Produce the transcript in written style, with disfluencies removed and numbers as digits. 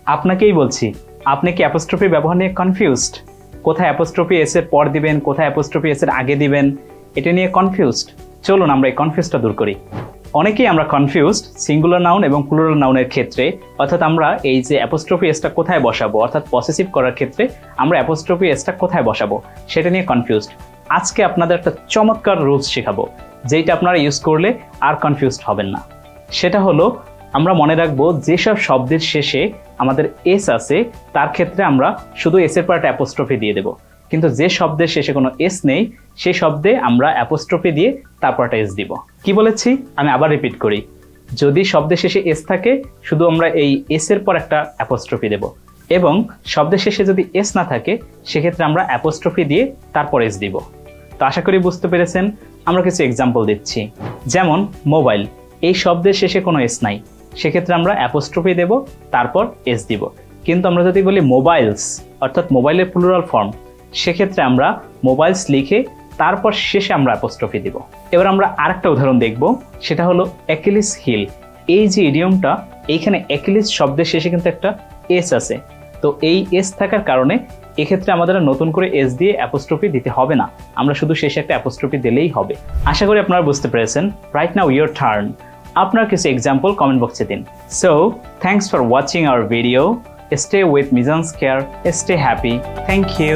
আপনাকেই বলছি, আপনি কি অ্যাপোস্ট্রফি ব্যবহার নিয়ে কনফিউজড? কোথায় অ্যাপোস্ট্রফি এস এর পর দিবেন, কোথায় অ্যাপোস্ট্রফি এস এর আগে দিবেন, এটা নিয়ে কনফিউজড? চলুন আমরা এই কনফিউজটা দূর করি। অনেকেই আমরা কনফিউজড সিঙ্গুলার নাউন এবং প্লুরাল নাউনের ক্ষেত্রে, অর্থাৎ আমরা এই যে অ্যাপোস্ট্রফি এসটা কোথায় বসাবো, অর্থাৎ পসেসিভ করার ক্ষেত্রে আমরা অ্যাপোস্ট্রফি এসটা কোথায় বসাবো সেটা নিয়ে কনফিউজড। আজকে আপনাদের একটা চমৎকার রুলস শেখাবো, যেটা আপনারা ইউজ করলে আর কনফিউজড হবেন না। সেটা হলো, আমরা মনে রাখবো যেসব শব্দের শেষে আমাদের এস আছে তার ক্ষেত্রে আমরা শুধু এস এর পর একটা অ্যাপোস্ট্রফি দিয়ে দেবো, কিন্তু যে শব্দের শেষে কোনো এস নেই সেই শব্দে আমরা অ্যাপোস্ট্রফি দিয়ে তারপর একটা এস দিব। কি বলেছি আমি আবার রিপিট করি, যদি শব্দের শেষে এস থাকে শুধু আমরা এই এস এর পর একটা অ্যাপোস্ট্রফি দেব, এবং শব্দের শেষে যদি এস না থাকে সেক্ষেত্রে আমরা অ্যাপোস্ট্রফি দিয়ে তারপর এস দিব। তো আশা করি বুঝতে পেরেছেন। আমরা কিছু এক্সাম্পল দিচ্ছি, যেমন মোবাইল, এই শব্দের শেষে কোনো এস নাই, সেক্ষেত্রে আমরা অ্যাপোস্ট্রফি দেব তারপর এস দিব। কিন্তু আমরা যদি বলি মোবাইলস, অর্থাৎ মোবাইলের প্লুরাল ফর্ম, সেক্ষেত্রে আমরা মোবাইলস লিখে তারপর শেষে আমরা অ্যাপোস্ট্রফি দিব। এবার আমরা আরেকটা উদাহরণ দেখব, সেটা হলো অ্যাকিলিস হিল। এই যে ইডিয়মটা, এইখানে অ্যাকিলিস শব্দের শেষে কিন্তু একটা এস আছে, তো এই এস থাকার কারণে এক্ষেত্রে আমাদের নতুন করে এস দিয়ে অ্যাপোস্ট্রফি দিতে হবে না, আমরা শুধু শেষে একটা অ্যাপোস্ট্রফি দিলেই হবে। আশা করি আপনারা বুঝতে পেরেছেন। Right now your turn. আপনার কিছু এক্সাম্পল কমেন্ট বক্সে দিন। So thanks for watching hour video. Stay with Mizan's care. Stay happy. Thank you.